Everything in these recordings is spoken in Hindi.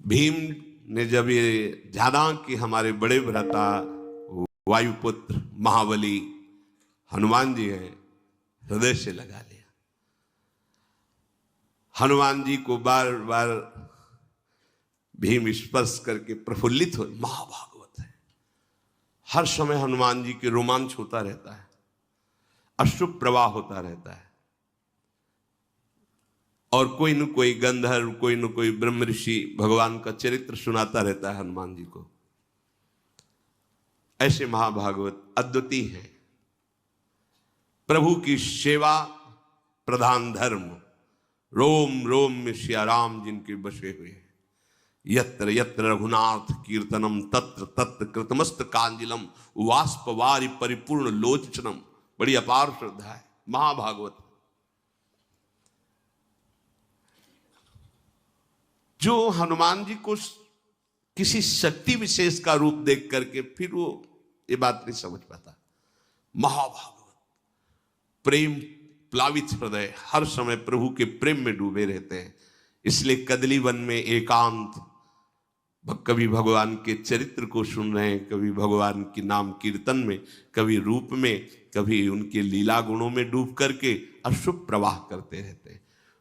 भीम ने जब ये जाना कि हमारे बड़े भ्राता वायुपुत्र महाबली हनुमान जी हैं, हृदय से लगा लिया। हनुमान जी को बार बार भीम स्पर्श करके प्रफुल्लित हो, महाभागवत है। हर समय हनुमान जी के रोमांच होता रहता है, अश्रु प्रवाह होता रहता है, और कोई न कोई गंधर्व, कोई न कोई ब्रह्म ऋषि भगवान का चरित्र सुनाता रहता है हनुमान जी को। ऐसे महाभागवत अद्वितीय हैं। प्रभु की सेवा प्रधान धर्म, रोम रोम में सिया राम जिनके बसे हुए हैं। यत्र यत्र रघुनाथ कीर्तनम तत्र तत्र कृतमस्त कांजिलम वाष्पवारि परिपूर्ण लोचनम। बड़ी अपार श्रद्धा है महाभागवत। जो हनुमान जी को किसी शक्ति विशेष का रूप देख करके फिर वो ये बात नहीं समझ पाता। महाभागवत प्रेम प्लावित हृदय, हर समय प्रभु के प्रेम में डूबे रहते हैं। इसलिए कदली वन में एकांत, कभी भगवान के चरित्र को सुन रहे हैं, कभी भगवान के नाम कीर्तन में, कभी रूप में, कभी उनके लीला गुणों में डूब करके अशुभ प्रवाह करते रहते हैं।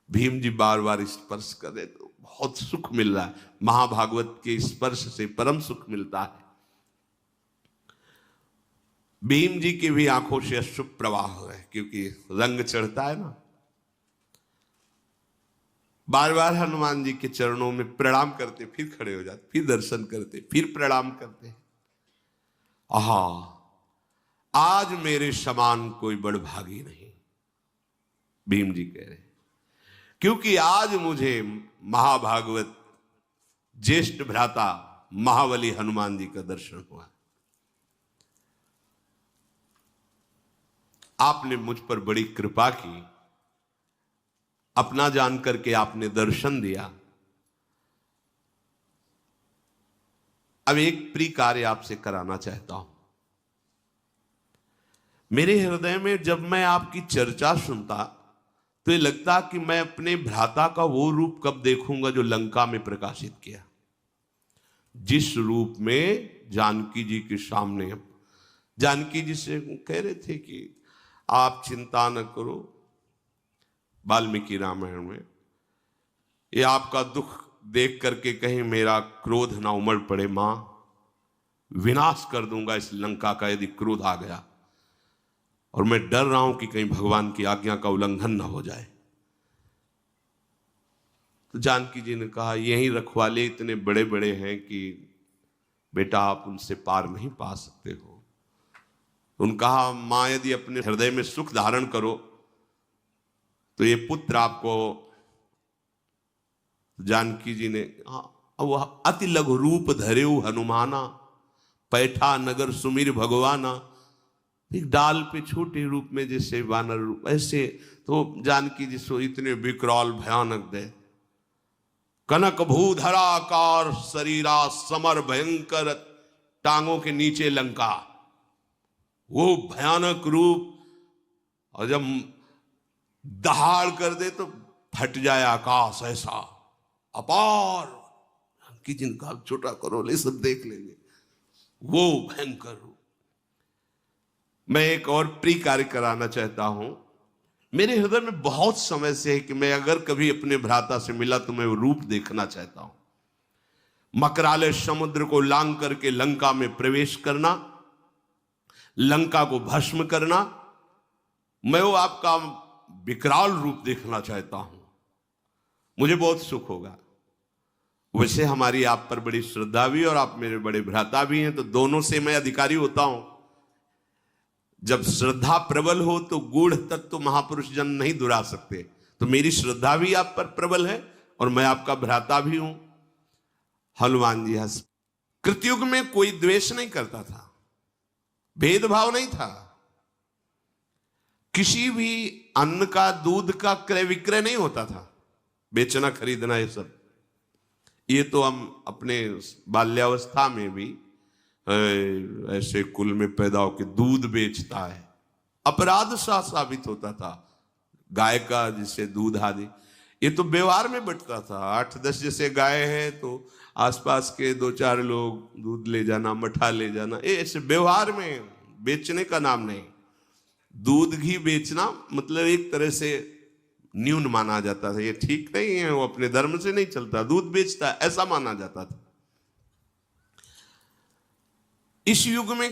भीम जी बार बार स्पर्श कर रहे तो बहुत सुख मिल रहा है। महाभागवत के स्पर्श से परम सुख मिलता है। भीम जी की भी आंखों से अशुभ प्रवाह हो रहे, क्योंकि रंग चढ़ता है ना। बार बार हनुमान जी के चरणों में प्रणाम करते, फिर खड़े हो जाते, फिर दर्शन करते, फिर प्रणाम करते। आहा, आज मेरे समान कोई बड़भागी नहीं, भीम जी कह रहे, क्योंकि आज मुझे महाभागवत ज्येष्ठ भ्राता महाबली हनुमान जी का दर्शन हुआ। आपने मुझ पर बड़ी कृपा की, अपना जान करके आपने दर्शन दिया। अब एक प्रिय कार्य आपसे कराना चाहता हूं। मेरे हृदय में जब मैं आपकी चर्चा सुनता तो ये लगता कि मैं अपने भ्राता का वो रूप कब देखूंगा जो लंका में प्रकाशित किया। जिस रूप में जानकी जी के सामने, जानकी जी से कह रहे थे कि आप चिंता न करो, वाल्मीकि रामायण में, ये आपका दुख देख करके कहीं मेरा क्रोध ना उमड़ पड़े। मां, विनाश कर दूंगा इस लंका का यदि क्रोध आ गया, और मैं डर रहा हूं कि कहीं भगवान की आज्ञा का उल्लंघन ना हो जाए। तो जानकी जी ने कहा, यही रखवाले इतने बड़े बड़े हैं कि बेटा आप उनसे पार नहीं पा सकते हो। उन्होंने कहा, मां यदि अपने हृदय में सुख धारण करो तो ये पुत्र आपको। जानकी जी ने, वह अति लघु रूप धरेऊ हनुमाना, पैठा नगर सुमिर भगवाना। एक डाल पे छोटे रूप में जैसे वानर रूप, ऐसे तो जानकी जी सो इतने विकराल भयानक दे। कनक भूधराकार शरीरा समर भयंकर, टांगों के नीचे लंका, वो भयानक रूप। और जब दहाड़ कर दे तो फट जाए आकाश, ऐसा अपार। कि जिनका छोटा करो ले, सब देख लेंगे, वो भयंकर रूप। मैं एक और प्रिय कार्य कराना चाहता हूं। मेरे हृदय में बहुत समय से है कि मैं अगर कभी अपने भ्राता से मिला तो मैं वो रूप देखना चाहता हूं। मकराले समुद्र को लांग करके लंका में प्रवेश करना, लंका को भस्म करना, मैं वो आपका विकराल रूप देखना चाहता हूं। मुझे बहुत सुख होगा। वैसे हमारी आप पर बड़ी श्रद्धा भी, और आप मेरे बड़े भ्राता भी हैं, तो दोनों से मैं अधिकारी होता हूं। जब श्रद्धा प्रबल हो तो गूढ़ तत्व महापुरुष जन नहीं दुरा सकते। तो मेरी श्रद्धा भी आप पर प्रबल है, और मैं आपका भ्राता भी हूं। हनुमान जी हंस। कृतयुग में कोई द्वेष नहीं करता था, भेदभाव नहीं था। किसी भी अन्न का, दूध का क्रय विक्रय नहीं होता था, बेचना खरीदना ये सब। ये तो हम अपने बाल्यावस्था में भी ऐसे कुल में पैदा होकर दूध बेचता है, अपराध सा साबित होता था। गाय का जिसे दूध आदि, ये तो व्यवहार में बंटता था। 8-10 जैसे गाय है तो आसपास के 2-4 लोग दूध ले जाना, मठा ले जाना, ये ऐसे व्यवहार में, बेचने का नाम नहीं। दूध घी बेचना मतलब एक तरह से न्यून माना जाता था, ये ठीक नहीं है, वो अपने धर्म से नहीं चलता, दूध बेचता है, ऐसा माना जाता था। इस युग में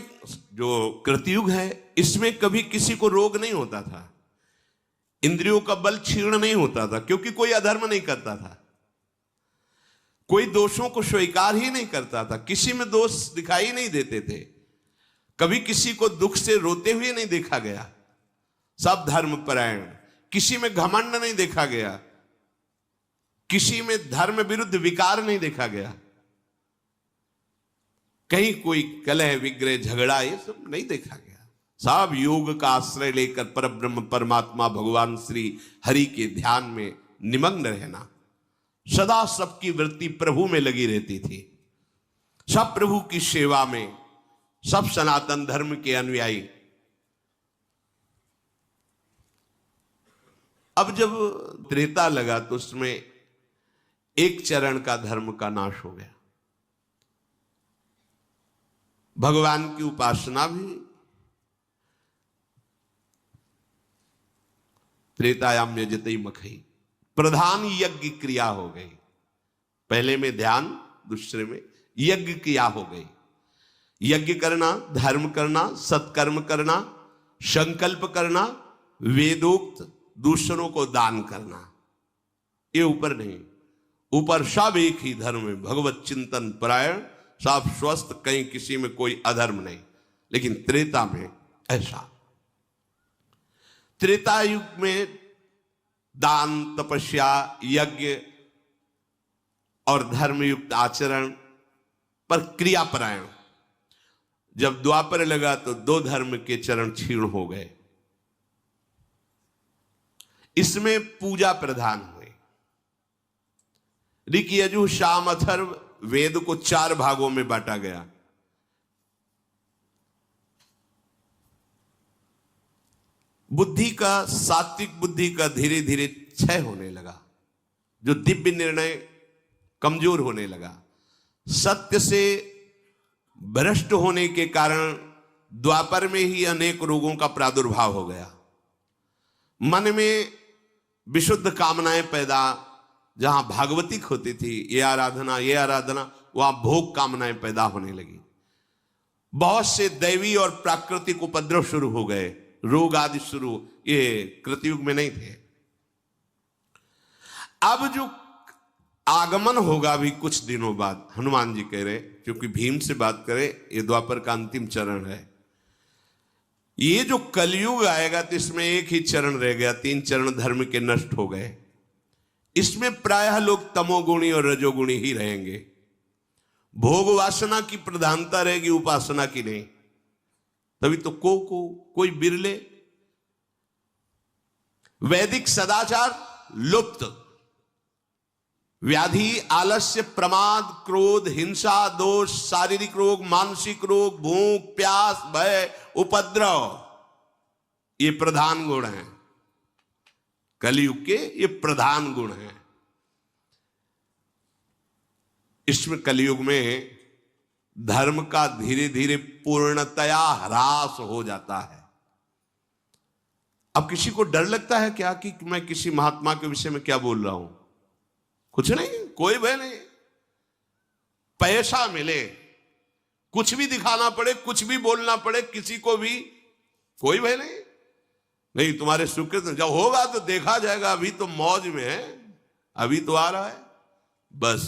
जो कृतयुग है, इसमें कभी किसी को रोग नहीं होता था, इंद्रियों का बल क्षीण नहीं होता था, क्योंकि कोई अधर्म नहीं करता था, कोई दोषों को स्वीकार ही नहीं करता था, किसी में दोष दिखाई नहीं देते थे, कभी किसी को दुख से रोते हुए नहीं देखा गया, सब धर्मपरायण, किसी में घमंड नहीं देखा गया, किसी में धर्म विरुद्ध विकार नहीं देखा गया, कहीं कोई कलह विग्रह झगड़ा ये सब नहीं देखा गया। सब योग का आश्रय लेकर परब्रह्म परमात्मा भगवान श्री हरि के ध्यान में निमग्न रहना, सदा सबकी वृत्ति प्रभु में लगी रहती थी, सब प्रभु की सेवा में, सब सनातन धर्म के अनुयायी। अब जब त्रेता लगा तो उसमें एक चरण का धर्म का नाश हो गया, भगवान की उपासना भी त्रेतायाम यजते मखई, प्रधान यज्ञ क्रिया हो गई, पहले में ध्यान, दूसरे में यज्ञ क्रिया हो गई। यज्ञ करना, धर्म करना, सत्कर्म करना, संकल्प करना, वेदोक्त दूसरों को दान करना, ये ऊपर नहीं, ऊपर सब एक ही धर्म है, भगवत चिंतन परायण, सब स्वस्थ, कहीं किसी में कोई अधर्म नहीं। लेकिन त्रेता में ऐसा, त्रेता युग में दान, तपस्या, यज्ञ और धर्मयुक्त आचरण पर क्रियापरायण। जब द्वापर लगा तो दो धर्म के चरण क्षीण हो गए, इसमें पूजा प्रधान हुए। ऋक, यजु, साम, अथर्व वेद को 4 भागों में बांटा गया। बुद्धि का, सात्विक बुद्धि का धीरे धीरे क्षय होने लगा, जो दिव्य निर्णय कमजोर होने लगा, सत्य से भ्रष्ट होने के कारण द्वापर में ही अनेक रोगों का प्रादुर्भाव हो गया। मन में विशुद्ध कामनाएं पैदा, जहां भागवतिक होती थी, ये आराधना, वहां भोग कामनाएं पैदा होने लगी। बहुत से दैवी और प्राकृतिक उपद्रव शुरू हो गए, रोग आदि शुरू, ये कृतयुग में नहीं थे। अब जो आगमन होगा अभी कुछ दिनों बाद, हनुमान जी कह रहे, क्योंकि भीम से बात करें, ये द्वापर का अंतिम चरण है। ये जो कलयुग आएगा तो इसमें एक ही चरण रह गया, 3 चरण धर्म के नष्ट हो गए। इसमें प्रायः लोग तमोगुणी और रजोगुणी ही रहेंगे, भोग वासना की प्रधानता रहेगी, उपासना की नहीं। तभी तो कोई बिरले, वैदिक सदाचार लुप्त, व्याधि, आलस्य, प्रमाद, क्रोध, हिंसा, दोष, शारीरिक रोग, मानसिक रोग, भूख, प्यास, भय, उपद्रव, ये प्रधान गुण हैं कलयुग के, ये प्रधान गुण हैं। इसमें कलयुग में धर्म का धीरे धीरे पूर्णतया ह्रास हो जाता है। अब किसी को डर लगता है क्या कि मैं किसी महात्मा के विषय में क्या बोल रहा हूं? कुछ नहीं, कोई भय नहीं। पैसा मिले, कुछ भी दिखाना पड़े, कुछ भी बोलना पड़े, किसी को भी कोई भय नहीं। नहीं, तुम्हारे सुकृत जब होगा तो देखा जाएगा, अभी तो मौज में है, अभी तो आ रहा है। बस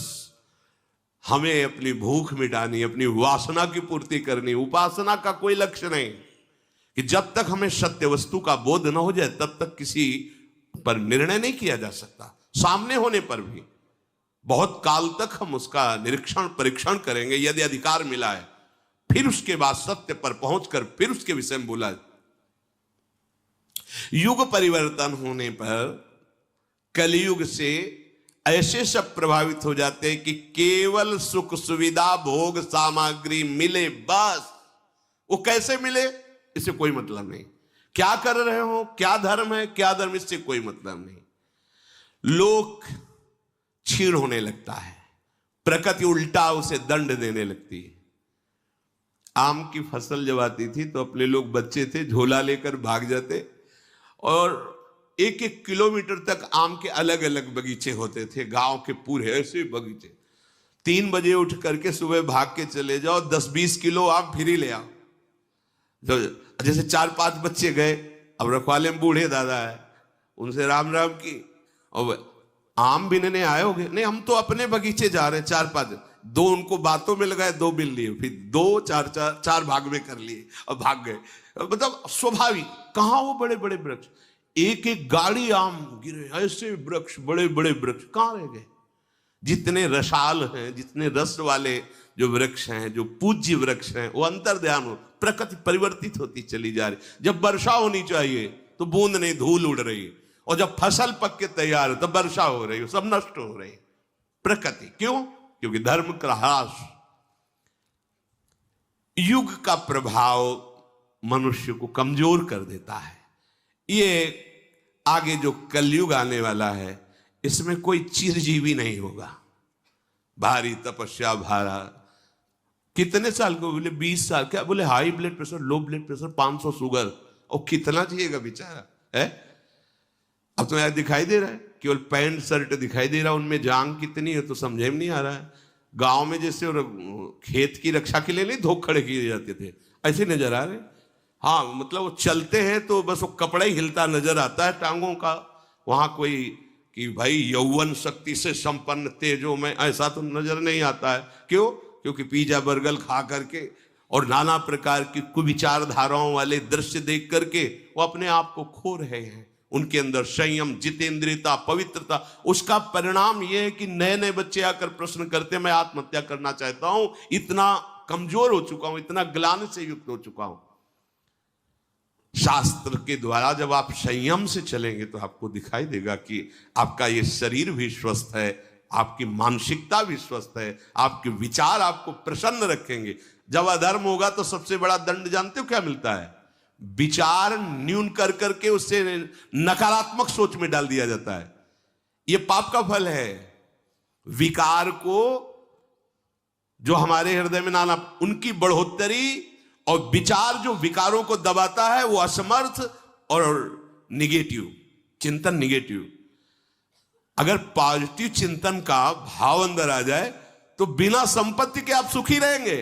हमें अपनी भूख मिटानी, अपनी वासना की पूर्ति करनी, उपासना का कोई लक्ष्य नहीं। कि जब तक हमें सत्य वस्तु का बोध न हो जाए तब तक किसी पर निर्णय नहीं किया जा सकता। सामने होने पर भी बहुत काल तक हम उसका निरीक्षण परीक्षण करेंगे, यदि अधिकार मिला है, फिर उसके बाद सत्य पर पहुंचकर फिर उसके विषय में बोला। युग परिवर्तन होने पर कलयुग से ऐसे सब प्रभावित हो जाते हैं कि केवल सुख सुविधा भोग सामग्री मिले बस। वो कैसे मिले इससे कोई मतलब नहीं, क्या कर रहे हो, क्या धर्म है क्या धर्म, इससे कोई मतलब नहीं। लोक क्षीण होने लगता है, प्रकृति उल्टा उसे दंड देने लगती है। आम की फसल जब आती थी तो अपने लोग बच्चे थे, झोला लेकर भाग जाते और 1-1 किलोमीटर तक आम के अलग अलग बगीचे होते थे, गांव के पूरे ऐसे बगीचे। 3 बजे उठ करके सुबह भाग के चले जाओ, 10-20 किलो आम फिर ही ले आओ। तो जैसे 4-5 बच्चे गए, अब रखवाले में बूढ़े दादा है, उनसे राम राम की, और आम बिनने आए होगे? नहीं, हम तो अपने बगीचे जा रहे हैं। 4-5, 2 उनको बातों में लगाए, 2 बिन लिए, फिर 2-4 भाग में कर लिए और भाग गए। मतलब स्वाभाविक। कहाँ वो बड़े बड़े वृक्ष, 1-1 गाड़ी आम गिरे, ऐसे वृक्ष, बड़े बड़े वृक्ष कहाँ रह गए? जितने रसाल हैं, जितने रस वाले जो वृक्ष हैं, जो पूज्य वृक्ष हैं, वो अंतर्ध्यान हो, प्रकृति परिवर्तित होती चली जा रही। जब वर्षा होनी चाहिए तो बूंद नहीं, धूल उड़ रही है, और जब फसल पक के तैयार है तब वर्षा हो रही है, सब नष्ट हो रही है प्रकृति। क्यों? क्योंकि धर्म का ह्रास। युग का प्रभाव मनुष्य को कमजोर कर देता है। ये आगे जो कलयुग आने वाला है, इसमें कोई चिरजीवी नहीं होगा। भारी तपस्या भारा, कितने साल को बोले? 20 साल। क्या बोले? High blood pressure, low blood pressure, 500 sugar, और कितना चाहिएगा बेचारा है? अब तो यार दिखाई दे रहा है, केवल पैंट शर्ट दिखाई दे रहा है, उनमें जांग कितनी है तो समझे में नहीं आ रहा है। गांव में जैसे खेत की रक्षा के लिए नहीं धोख खड़े किए जाते थे, ऐसे नजर आ रहे। हाँ, मतलब वो चलते हैं तो बस वो कपड़ा ही हिलता नजर आता है टांगों का। वहां कोई कि भाई यौवन शक्ति से संपन्न तेजो में, ऐसा तो नजर नहीं आता है। क्यों? क्योंकि पिज्जा बर्गर खा करके और नाना प्रकार की कुविचार धाराओं वाले दृश्य देख करके वो अपने आप को खो रहे हैं। उनके अंदर संयम, जितेंद्रियता, पवित्रता, उसका परिणाम यह है कि नए नए बच्चे आकर प्रश्न करते हैं, मैं आत्महत्या करना चाहता हूं, इतना कमजोर हो चुका हूं, इतना ग्लानि से युक्त हो चुका हूं। शास्त्र के द्वारा जब आप संयम से चलेंगे तो आपको दिखाई देगा कि आपका ये शरीर भी स्वस्थ है, आपकी मानसिकता भी स्वस्थ है, आपके विचार आपको प्रसन्न रखेंगे। जब अधर्म होगा तो सबसे बड़ा दंड जानते हो क्या मिलता है? विचार न्यून कर करके उससे नकारात्मक सोच में डाल दिया जाता है। यह पाप का फल है। विकार को जो हमारे हृदय में नाना, उनकी बढ़ोतरी, और विचार जो विकारों को दबाता है वो असमर्थ और निगेटिव चिंतन, निगेटिव। अगर पॉजिटिव चिंतन का भाव अंदर आ जाए तो बिना संपत्ति के आप सुखी रहेंगे।